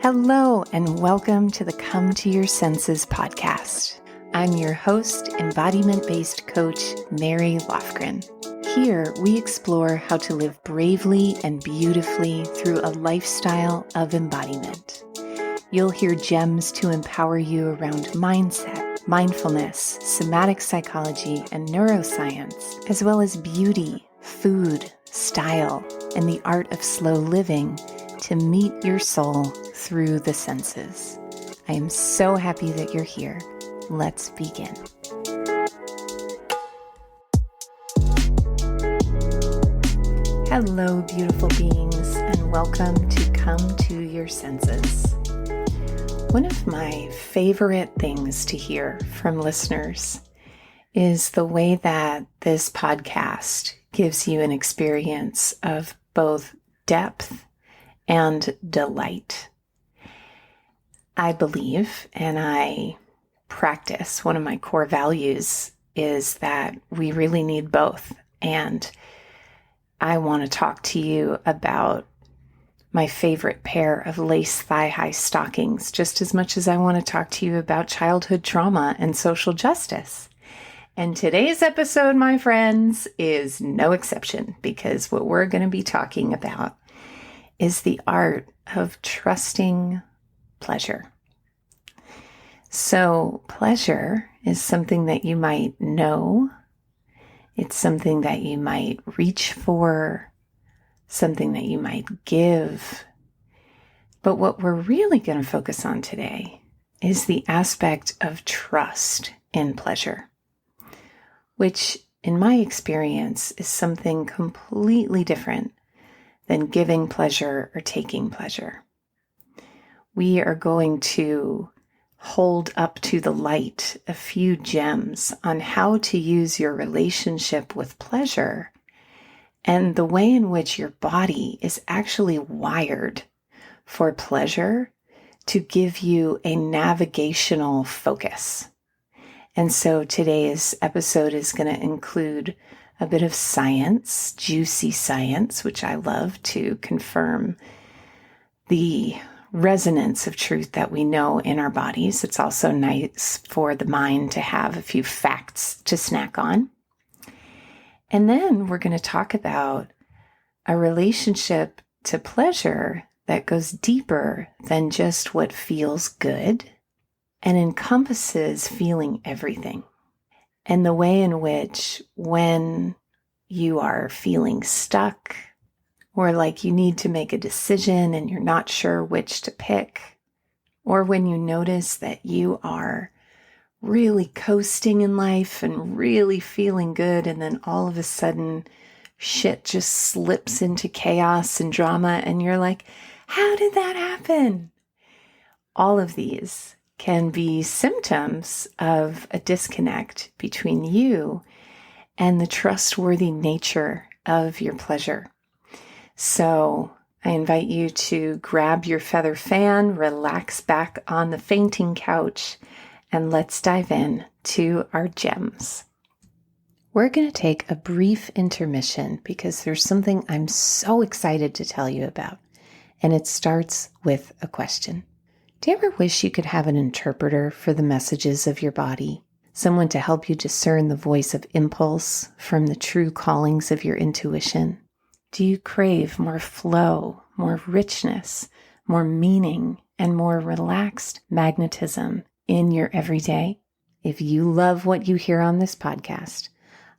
Hello, and welcome to the Come to Your Senses podcast. I'm your host, embodiment-based coach, Mary Lofgren. Here, we explore how to live bravely and beautifully through a lifestyle of embodiment. You'll hear gems to empower you around mindset, mindfulness, somatic psychology, and neuroscience, as well as beauty, food, style, and the art of slow living to meet your soul through the senses. I am so happy that you're here. Let's begin. Hello, beautiful beings, and welcome to Come to Your Senses. One of my favorite things to hear from listeners is the way that this podcast gives you an experience of both depth and delight. I believe, and I practice, one of my core values is that we really need both. And I want to talk to you about my favorite pair of lace thigh-high stockings, just as much as I want to talk to you about childhood trauma and social justice. And today's episode, my friends, is no exception, because what we're going to be talking about is the art of trusting pleasure. So pleasure is something that you might know. It's something that you might reach for, something that you might give. But what we're really going to focus on today is the aspect of trust in pleasure, which in my experience is something completely different than giving pleasure or taking pleasure. We are going to hold up to the light a few gems on how to use your relationship with pleasure and the way in which your body is actually wired for pleasure to give you a navigational focus. And so today's episode is going to include a bit of science, juicy science, which I love to confirm the resonance of truth that we know in our bodies. It's also nice for the mind to have a few facts to snack on. And then we're going to talk about a relationship to pleasure that goes deeper than just what feels good and encompasses feeling everything. And the way in which when you are feeling stuck or like you need to make a decision and you're not sure which to pick, or when you notice that you are really coasting in life and really feeling good and then all of a sudden shit just slips into chaos and drama and you're like, how did that happen? All of these can be symptoms of a disconnect between you and the trustworthy nature of your pleasure. So I invite you to grab your feather fan, relax back on the fainting couch, and let's dive in to our gems. We're going to take a brief intermission because there's something I'm so excited to tell you about, and it starts with a question. Do you ever wish you could have an interpreter for the messages of your body? Someone to help you discern the voice of impulse from the true callings of your intuition? Do you crave more flow, more richness, more meaning, and more relaxed magnetism in your everyday? If you love what you hear on this podcast,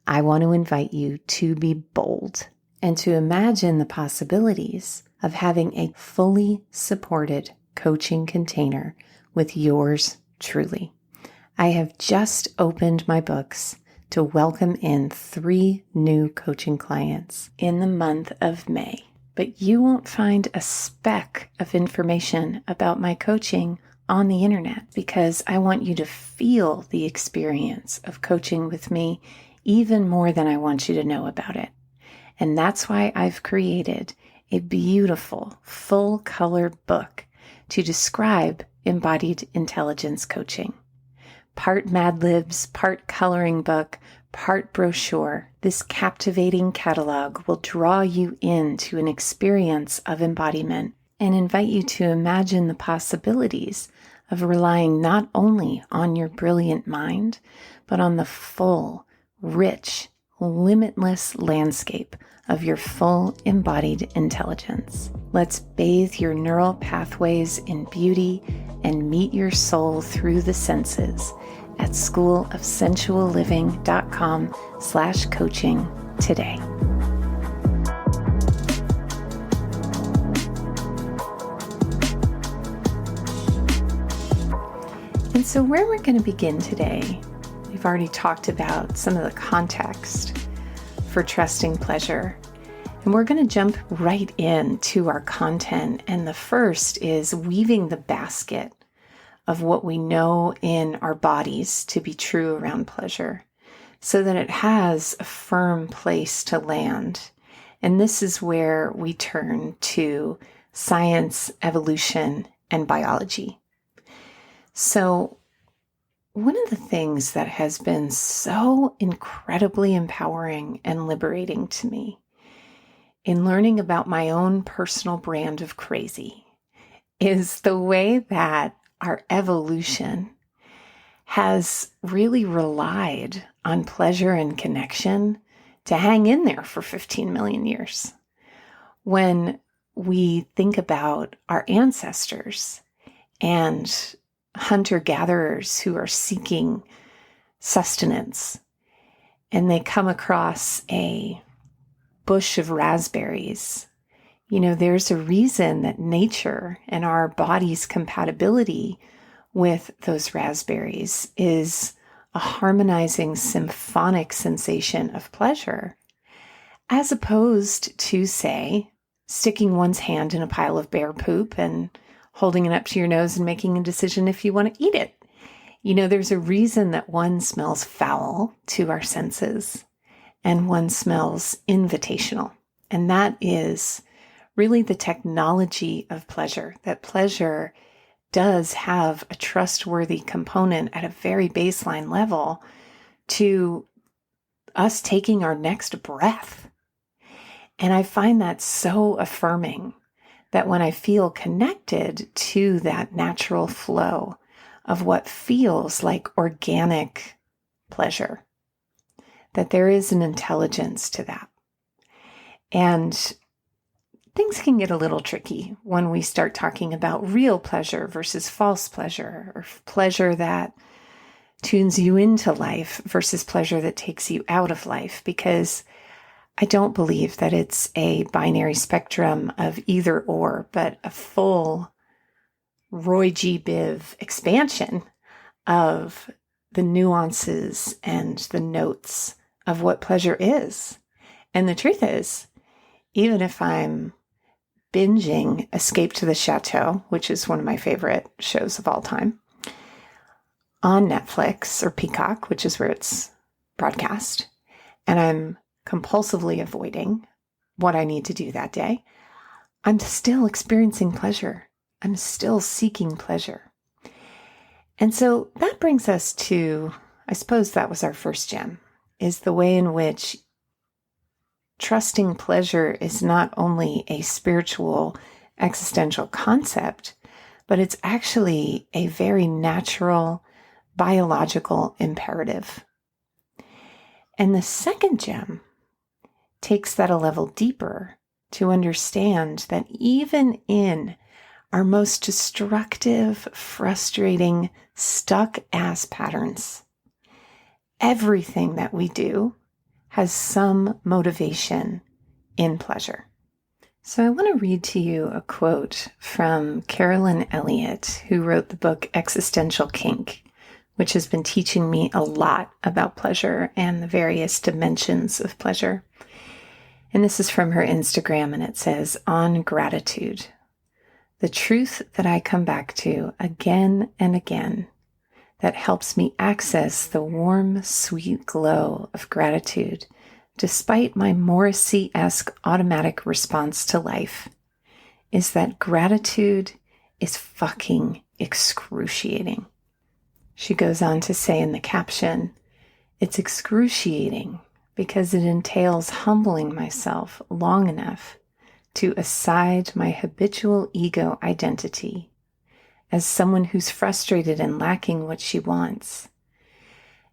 I want to invite you to be bold and to imagine the possibilities of having a fully supported coaching container with yours truly. I have just opened my books to welcome in 3 new coaching clients in the month of May. But you won't find a speck of information about my coaching on the internet because I want you to feel the experience of coaching with me even more than I want you to know about it. And that's why I've created a beautiful full-color book to describe embodied intelligence coaching. Part Mad Libs, part coloring book, part brochure, this captivating catalog will draw you into an experience of embodiment and invite you to imagine the possibilities of relying not only on your brilliant mind, but on the full, rich, limitless landscape of your full embodied intelligence. Let's bathe your neural pathways in beauty and meet your soul through the senses at schoolofsensualliving.com/coaching today. And so where we're going to begin today, we've already talked about some of the context for trusting pleasure. And we're going to jump right into our content. And the first is weaving the basket of what we know in our bodies to be true around pleasure so that it has a firm place to land. And this is where we turn to science, evolution, and biology. So one of the things that has been so incredibly empowering and liberating to me in learning about my own personal brand of crazy is the way that our evolution has really relied on pleasure and connection to hang in there for 15 million years. When we think about our ancestors and hunter-gatherers who are seeking sustenance, and they come across a bush of raspberries, there's a reason that nature and our body's compatibility with those raspberries is a harmonizing symphonic sensation of pleasure, as opposed to, say, sticking one's hand in a pile of bear poop and holding it up to your nose and making a decision if you want to eat it. There's a reason that one smells foul to our senses and one smells invitational. And that is really the technology of pleasure, that pleasure does have a trustworthy component at a very baseline level to us taking our next breath. And I find that so affirming that when I feel connected to that natural flow of what feels like organic pleasure, that there is an intelligence to that. And things can get a little tricky when we start talking about real pleasure versus false pleasure, or pleasure that tunes you into life versus pleasure that takes you out of life, because I don't believe that it's a binary spectrum of either or, but a full Roy G. Biv expansion of the nuances and the notes of what pleasure is. And the truth is, even if I'm binging Escape to the Chateau, which is one of my favorite shows of all time, on Netflix or Peacock, which is where it's broadcast, and I'm compulsively avoiding what I need to do that day, I'm still experiencing pleasure. I'm still seeking pleasure. And so that brings us to, I suppose that was our first gem, is the way in which trusting pleasure is not only a spiritual existential concept, but it's actually a very natural biological imperative. And the second gem takes that a level deeper to understand that even in our most destructive, frustrating, stuck-ass patterns, everything that we do has some motivation in pleasure. So I want to read to you a quote from Carolyn Elliott, who wrote the book Existential Kink, which has been teaching me a lot about pleasure and the various dimensions of pleasure. And this is from her Instagram, and it says, "On gratitude, the truth that I come back to again and again that helps me access the warm, sweet glow of gratitude despite my Morrissey-esque automatic response to life is that gratitude is fucking excruciating." She goes on to say in the caption, "It's excruciating because it entails humbling myself long enough to aside my habitual ego identity as someone who's frustrated and lacking what she wants,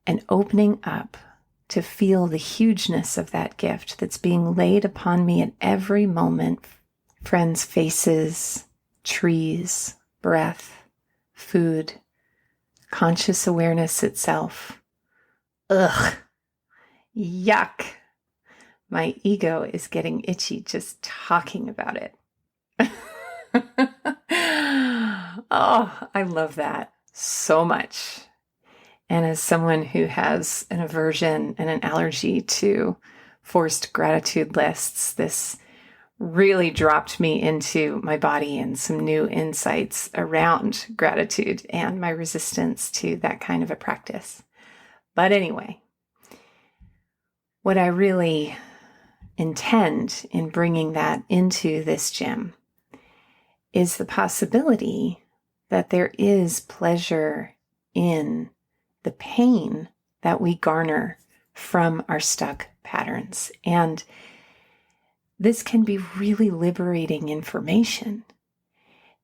and opening up to feel the hugeness of that gift that's being laid upon me at every moment. Friends' faces, trees, breath, food, conscious awareness itself. Ugh, yuck. My ego is getting itchy just talking about it. Oh, I love that so much. And as someone who has an aversion and an allergy to forced gratitude lists, this really dropped me into my body and some new insights around gratitude and my resistance to that kind of a practice. But anyway, what I really intend in bringing that into this gym is the possibility that there is pleasure in the pain that we garner from our stuck patterns. And this can be really liberating information,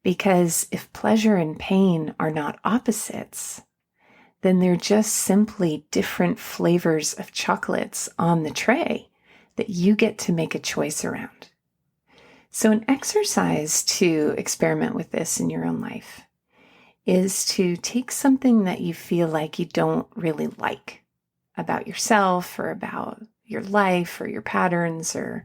because if pleasure and pain are not opposites, then they're just simply different flavors of chocolates on the tray that you get to make a choice around. So an exercise to experiment with this in your own life is to take something that you feel like you don't really like about yourself or about your life or your patterns, or,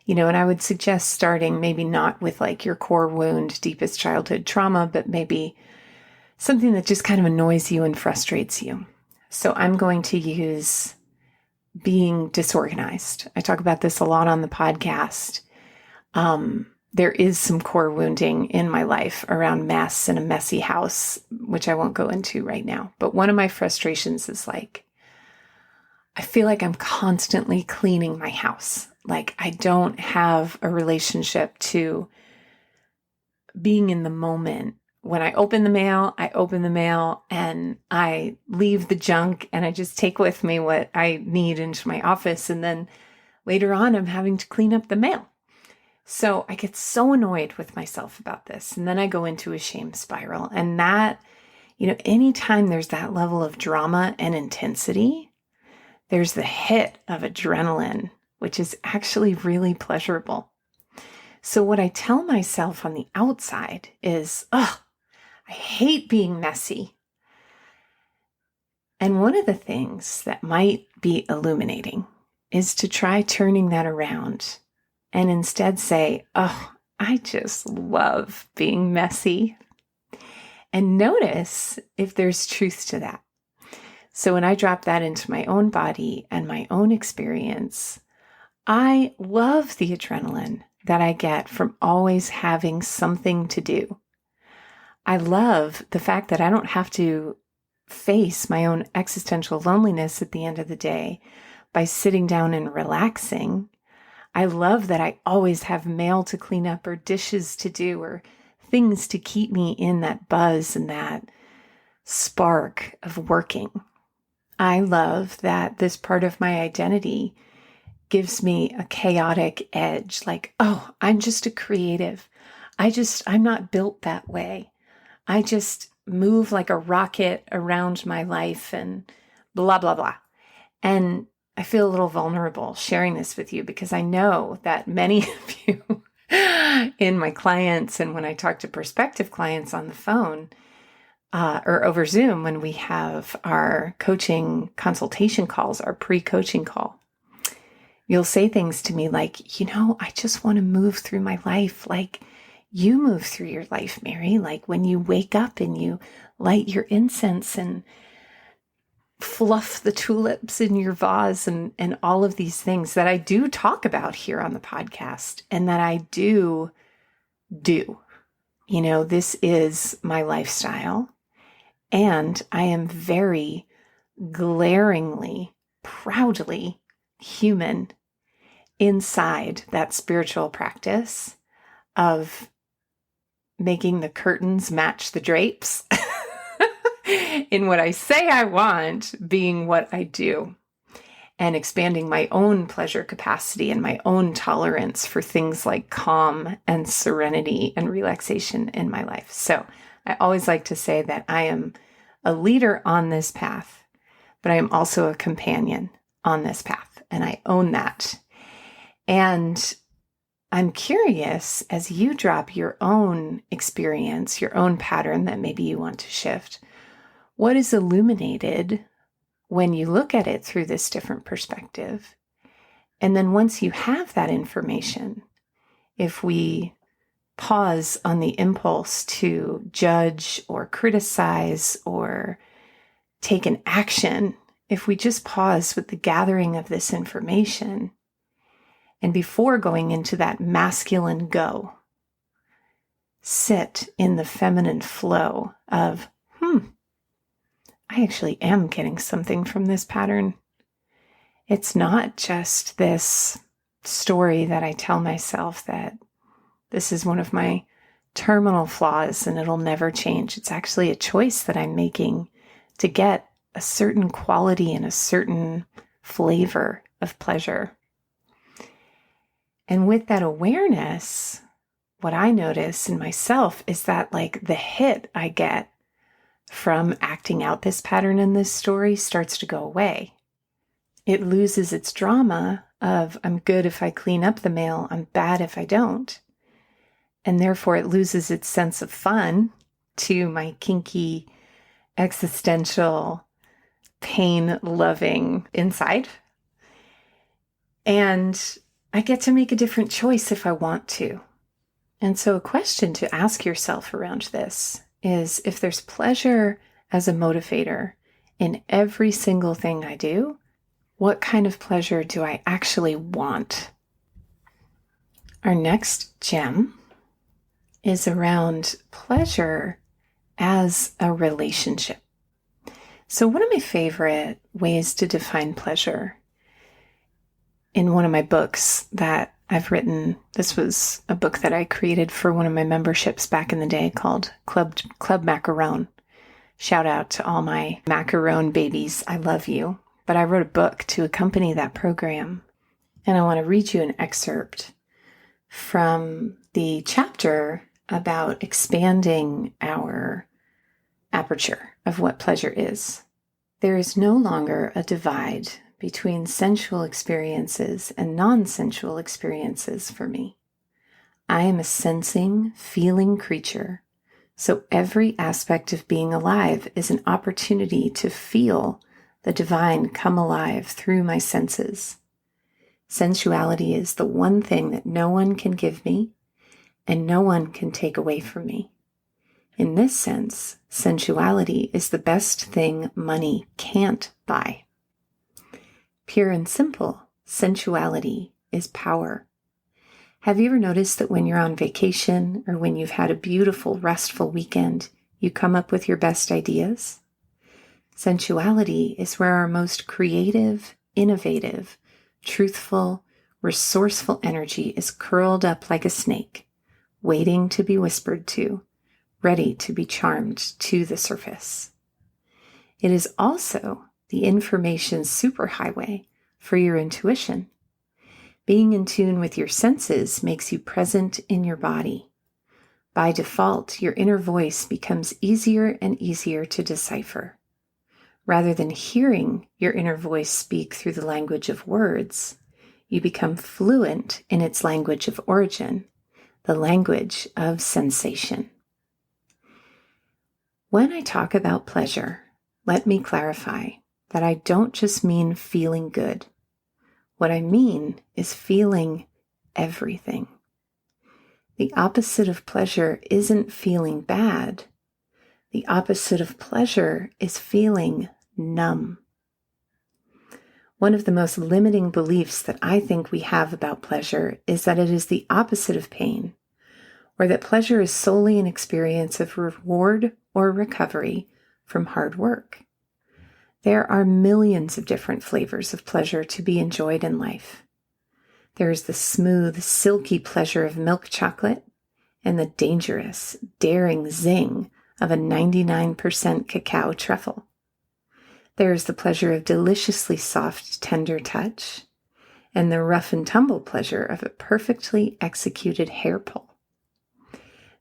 and I would suggest starting maybe not with like your core wound, deepest childhood trauma, but maybe something that just kind of annoys you and frustrates you. So I'm going to use being disorganized. I talk about this a lot on the podcast. There is some core wounding in my life around mess and a messy house, which I won't go into right now. But one of my frustrations is like, I feel like I'm constantly cleaning my house. Like I don't have a relationship to being in the moment. When I open the mail and I leave the junk and I just take with me what I need into my office. And then later on, I'm having to clean up the mail. So I get so annoyed with myself about this. And then I go into a shame spiral. And that, anytime there's that level of drama and intensity, there's the hit of adrenaline, which is actually really pleasurable. So what I tell myself on the outside is, I hate being messy. And one of the things that might be illuminating is to try turning that around and instead say, I just love being messy. And notice if there's truth to that. So when I drop that into my own body and my own experience, I love the adrenaline that I get from always having something to do. I love the fact that I don't have to face my own existential loneliness at the end of the day by sitting down and relaxing. I love that I always have mail to clean up or dishes to do or things to keep me in that buzz and that spark of working. I love that this part of my identity gives me a chaotic edge, like, I'm just a creative. I'm not built that way. I just move like a rocket around my life and blah, blah, blah. And I feel a little vulnerable sharing this with you because I know that many of you in my clients and when I talk to prospective clients on the phone or over Zoom, when we have our coaching consultation calls, our pre-coaching call, you'll say things to me like, I just want to move through my life like you move through your life, Mary. Like when you wake up and you light your incense and fluff the tulips in your vase and all of these things that I do talk about here on the podcast and that I do. This is my lifestyle, and I am very glaringly, proudly human inside that spiritual practice of making the curtains match the drapes in what I say I want being what I do. and expanding my own pleasure capacity and my own tolerance for things like calm and serenity and relaxation in my life. So I always like to say that I am a leader on this path, but I am also a companion on this path, and I own that. And I'm curious, as you drop your own experience, your own pattern that maybe you want to shift, what is illuminated when you look at it through this different perspective? And then once you have that information, if we pause on the impulse to judge or criticize or take an action, if we just pause with the gathering of this information, and before going into that masculine go, sit in the feminine flow of, I actually am getting something from this pattern. It's not just this story that I tell myself that this is one of my terminal flaws and it'll never change. It's actually a choice that I'm making to get a certain quality and a certain flavor of pleasure. And with that awareness, what I notice in myself is that the hit I get from acting out this pattern in this story starts to go away. It loses its drama of I'm good if I clean up the mail, I'm bad if I don't. And therefore it loses its sense of fun to my kinky, existential, pain-loving inside. And I get to make a different choice if I want to. And so a question to ask yourself around this is, if there's pleasure as a motivator in every single thing I do, what kind of pleasure do I actually want? Our next gem is around pleasure as a relationship. So one of my favorite ways to define pleasure in one of my books that I've written, this was a book that I created for one of my memberships back in the day called Club Macaron. Shout out to all my macaron babies. I love you. But I wrote a book to accompany that program. And I want to read you an excerpt from the chapter about expanding our aperture of what pleasure is. There is no longer a divide between sensual experiences and non-sensual experiences for me. I am a sensing, feeling creature, so every aspect of being alive is an opportunity to feel the divine come alive through my senses. Sensuality is the one thing that no one can give me and no one can take away from me. In this sense, sensuality is the best thing money can't buy. Pure and simple, sensuality is power. Have you ever noticed that when you're on vacation or when you've had a beautiful, restful weekend, you come up with your best ideas? Sensuality is where our most creative, innovative, truthful, resourceful energy is curled up like a snake, waiting to be whispered to, ready to be charmed to the surface. It is also the information superhighway for your intuition. Being in tune with your senses makes you present in your body. By default, your inner voice becomes easier and easier to decipher. Rather than hearing your inner voice speak through the language of words, you become fluent in its language of origin, the language of sensation. When I talk about pleasure, let me clarify that I don't just mean feeling good. What I mean is feeling everything. The opposite of pleasure isn't feeling bad. The opposite of pleasure is feeling numb. One of the most limiting beliefs that I think we have about pleasure is that it is the opposite of pain, or that pleasure is solely an experience of reward or recovery from hard work. There are millions of different flavors of pleasure to be enjoyed in life. There is the smooth, silky pleasure of milk chocolate and the dangerous, daring zing of a 99% cacao truffle. There is the pleasure of deliciously soft, tender touch, and the rough and tumble pleasure of a perfectly executed hair pull.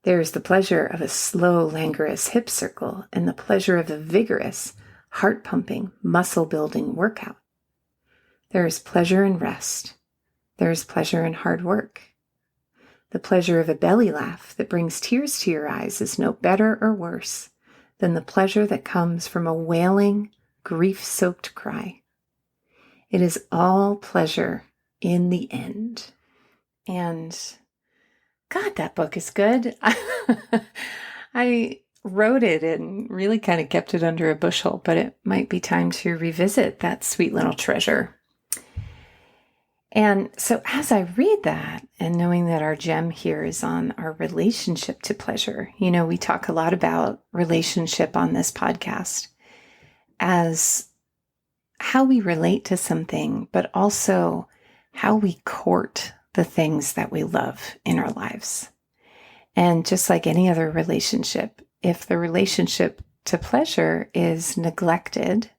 There is the pleasure of a slow, languorous hip circle, and the pleasure of a vigorous, heart-pumping, muscle-building workout. There is pleasure in rest. There is pleasure in hard work. The pleasure of a belly laugh that brings tears to your eyes is no better or worse than the pleasure that comes from a wailing, grief-soaked cry. It is all pleasure in the end. And God, that book is good. I wrote it and really kind of kept it under a bushel, but it might be time to revisit that sweet little treasure. And so as I read that, and knowing that our gem here is on our relationship to pleasure, we talk a lot about relationship on this podcast as how we relate to something, but also how we court the things that we love in our lives. And just like any other relationship, if the relationship to pleasure is neglected,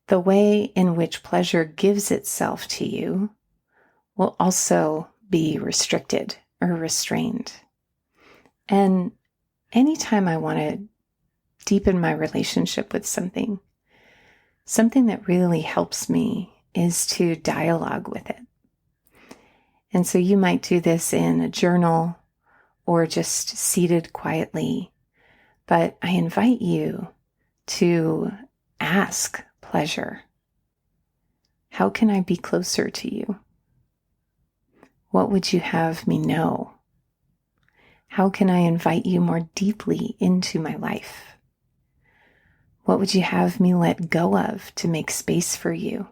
the way in which pleasure gives itself to you will also be restricted or restrained. And anytime I want to deepen my relationship with something that really helps me is to dialogue with it. And so you might do this in a journal or just seated quietly, but I invite you to ask pleasure, how can I be closer to you? What would you have me know? How can I invite you more deeply into my life? What would you have me let go of to make space for you?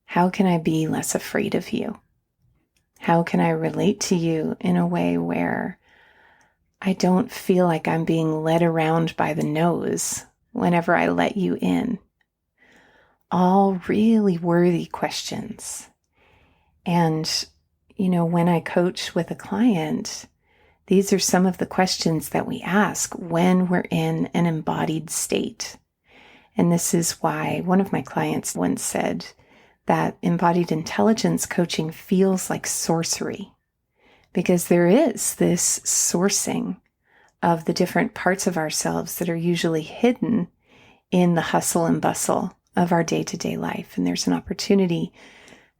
How can I be less afraid of you? How can I relate to you in a way where I don't feel like I'm being led around by the nose whenever I let you in? All really worthy questions. And, when I coach with a client, these are some of the questions that we ask when we're in an embodied state. And this is why one of my clients once said that embodied intelligence coaching feels like sorcery, because there is this sourcing of the different parts of ourselves that are usually hidden in the hustle and bustle of our day-to-day life. And there's an opportunity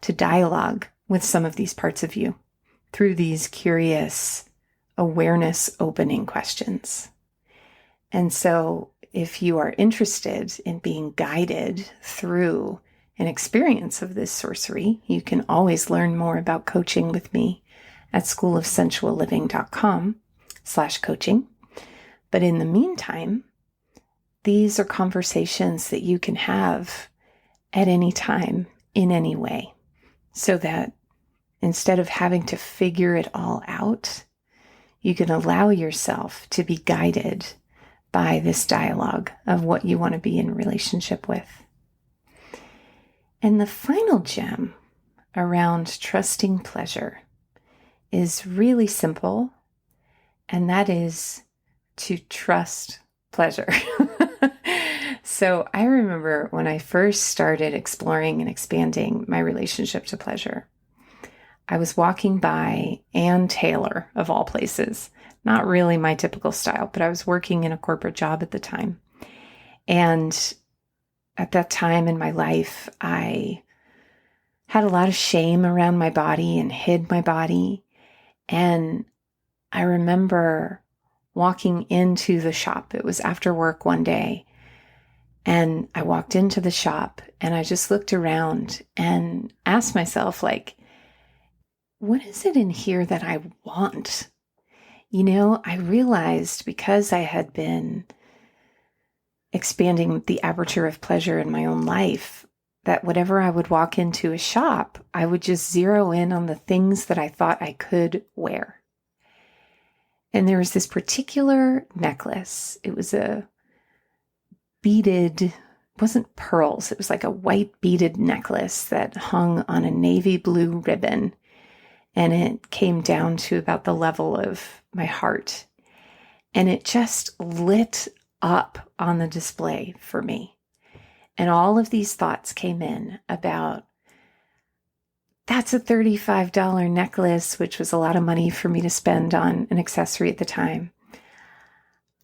to dialogue with some of these parts of you through these curious awareness opening questions. And so if you are interested in being guided through an experience of this sorcery, you can always learn more about coaching with me at schoolofsensualliving.com/coaching. But in the meantime, these are conversations that you can have at any time, in any way, so that instead of having to figure it all out, you can allow yourself to be guided by this dialogue of what you want to be in relationship with. And the final gem around trusting pleasure is really simple, and that is to trust pleasure. So I remember when I first started exploring and expanding my relationship to pleasure, I was walking by Ann Taylor, of all places. Not really my typical style, but I was working in a corporate job at the time. And at that time in my life, I had a lot of shame around my body and hid my body. And I remember walking into the shop. It was after work one day. And I walked into the shop and I just looked around and asked myself, what is it in here that I want? I realized because I had been expanding the aperture of pleasure in my own life, that whenever I would walk into a shop, I would just zero in on the things that I thought I could wear. And there was this particular necklace. It was a beaded, it wasn't pearls. It was like a white beaded necklace that hung on a navy blue ribbon. And it came down to about the level of my heart. And it just lit up on the display for me. And all of these thoughts came in about, that's a $35 necklace, which was a lot of money for me to spend on an accessory at the time.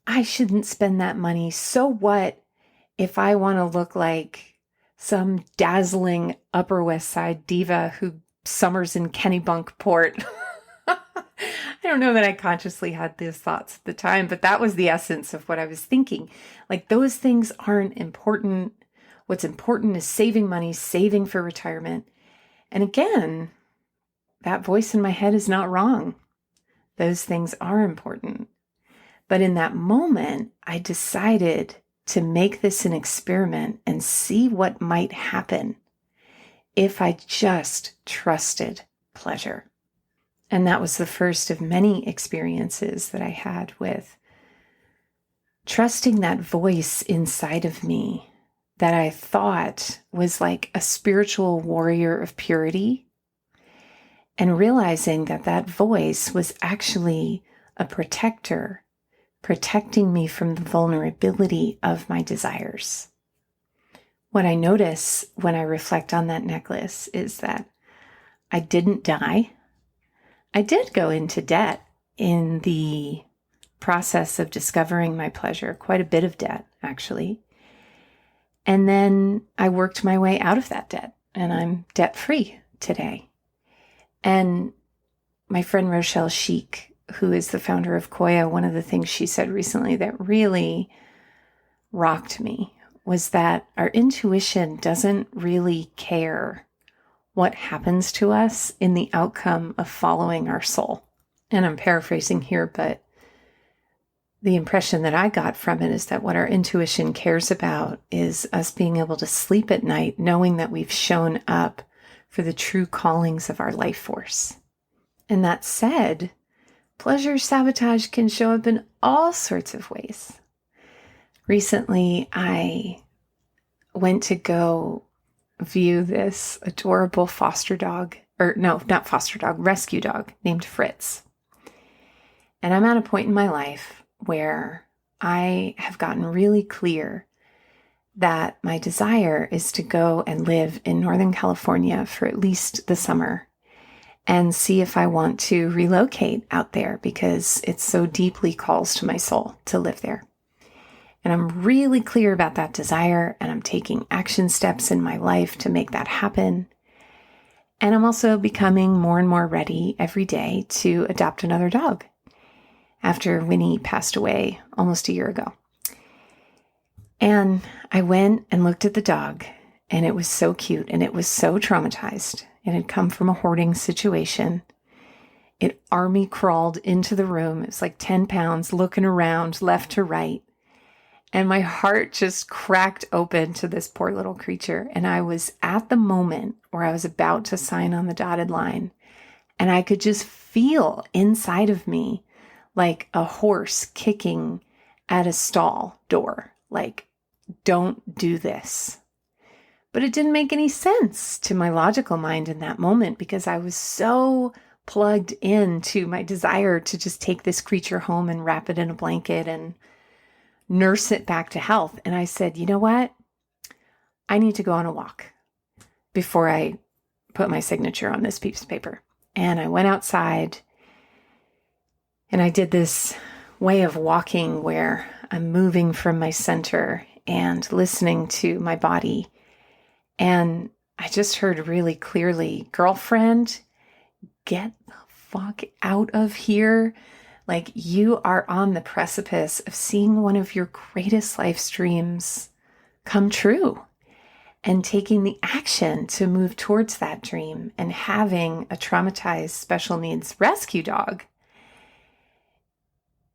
I shouldn't spend that money. So what if I want to look like some dazzling Upper West Side diva who summers in Kennebunkport? I don't know that I consciously had these thoughts at the time, but that was the essence of what I was thinking. Like, those things aren't important. What's important is saving money, saving for retirement. And again, that voice in my head is not wrong. Those things are important. But in that moment, I decided to make this an experiment and see what might happen if I just trusted pleasure. And that was the first of many experiences that I had with trusting that voice inside of me that I thought was like a spiritual warrior of purity, and realizing that that voice was actually a protector, protecting me from the vulnerability of my desires. What I notice when I reflect on that necklace is that I didn't die. I did go into debt in the process of discovering my pleasure, quite a bit of debt, actually. And then I worked my way out of that debt, and I'm debt-free today. And my friend Rochelle Sheik, who is the founder of Koya, one of the things she said recently that really rocked me was that our intuition doesn't really care what happens to us in the outcome of following our soul. And I'm paraphrasing here, but the impression that I got from it is that what our intuition cares about is us being able to sleep at night, knowing that we've shown up for the true callings of our life force. And that said, pleasure sabotage can show up in all sorts of ways. Recently, I went to go view this adorable rescue dog named Fritz. And I'm at a point in my life where I have gotten really clear that my desire is to go and live in Northern California for at least the summer and see if I want to relocate out there because it so deeply calls to my soul to live there. And I'm really clear about that desire, and I'm taking action steps in my life to make that happen. And I'm also becoming more and more ready every day to adopt another dog after Winnie passed away almost a year ago. And I went and looked at the dog, and it was so cute, and it was so traumatized. It had come from a hoarding situation. It army crawled into the room. It was like 10 pounds, looking around left to right. And my heart just cracked open to this poor little creature. And I was at the moment where I was about to sign on the dotted line. And I could just feel inside of me like a horse kicking at a stall door. Like, don't do this. But it didn't make any sense to my logical mind in that moment because I was so plugged into my desire to just take this creature home and wrap it in a blanket and nurse it back to health. And I said, you know what? I need to go on a walk before I put my signature on this piece of paper. And I went outside and I did this way of walking where I'm moving from my center and listening to my body. And I just heard really clearly, girlfriend, get the fuck out of here. Like, you are on the precipice of seeing one of your greatest life dreams come true and taking the action to move towards that dream, and having a traumatized special needs rescue dog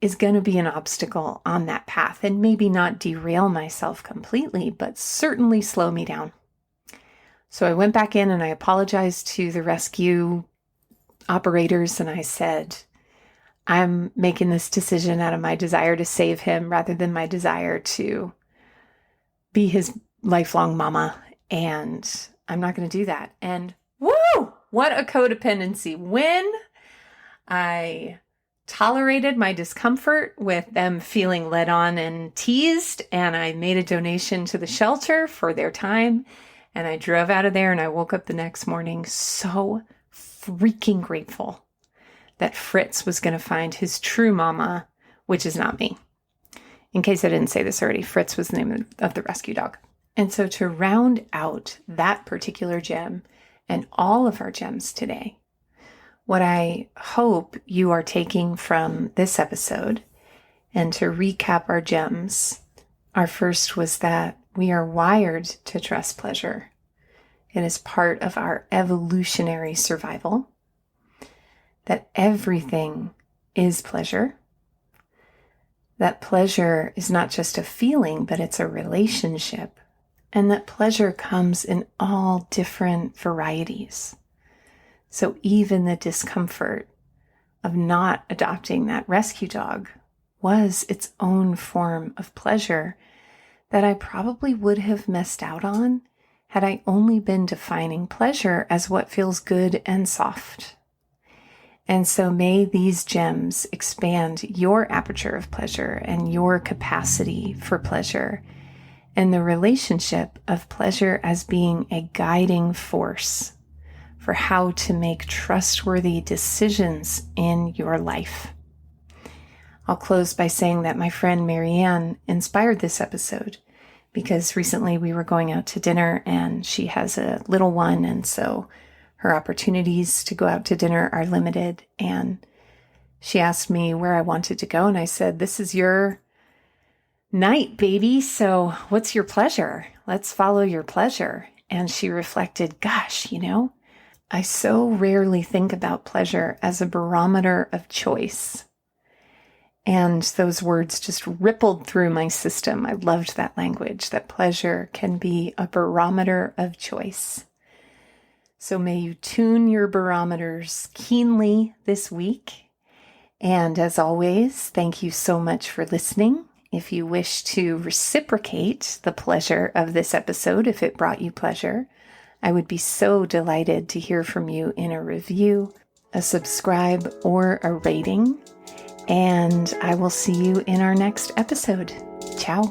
is going to be an obstacle on that path, and maybe not derail myself completely, but certainly slow me down. So I went back in and I apologized to the rescue operators, and I said, I'm making this decision out of my desire to save him rather than my desire to be his lifelong mama. And I'm not going to do that. And woo, what a codependency. When I tolerated my discomfort with them feeling led on and teased, and I made a donation to the shelter for their time, and I drove out of there, and I woke up the next morning so freaking grateful that Fritz was going to find his true mama, which is not me. In case I didn't say this already, Fritz was the name of the rescue dog. And so to round out that particular gem and all of our gems today, what I hope you are taking from this episode, and to recap our gems, our first was that we are wired to trust pleasure. It is part of our evolutionary survival. That everything is pleasure. That pleasure is not just a feeling, but it's a relationship. And that pleasure comes in all different varieties. So even the discomfort of not adopting that rescue dog was its own form of pleasure that I probably would have missed out on had I only been defining pleasure as what feels good and soft. And so may these gems expand your aperture of pleasure and your capacity for pleasure, and the relationship of pleasure as being a guiding force for how to make trustworthy decisions in your life. I'll close by saying that my friend Marianne inspired this episode because recently we were going out to dinner and she has a little one, and so her opportunities to go out to dinner are limited. And she asked me where I wanted to go, and I said, "This is your night, baby. So what's your pleasure? Let's follow your pleasure." And she reflected, gosh, I so rarely think about pleasure as a barometer of choice. And those words just rippled through my system. I loved that language, that pleasure can be a barometer of choice. So may you tune your barometers keenly this week. And as always, thank you so much for listening. If you wish to reciprocate the pleasure of this episode, if it brought you pleasure, I would be so delighted to hear from you in a review, a subscribe, or a rating. And I will see you in our next episode. Ciao.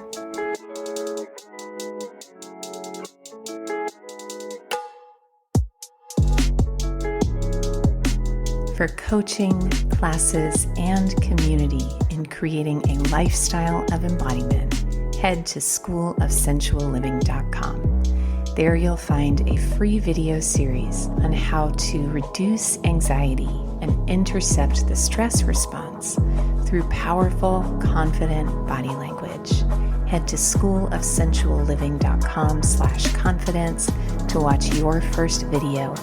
For coaching, classes, and community in creating a lifestyle of embodiment, head to schoolofsensualliving.com. There you'll find a free video series on how to reduce anxiety and intercept the stress response through powerful, confident body language. Head to schoolofsensualliving.com/confidence to watch your first video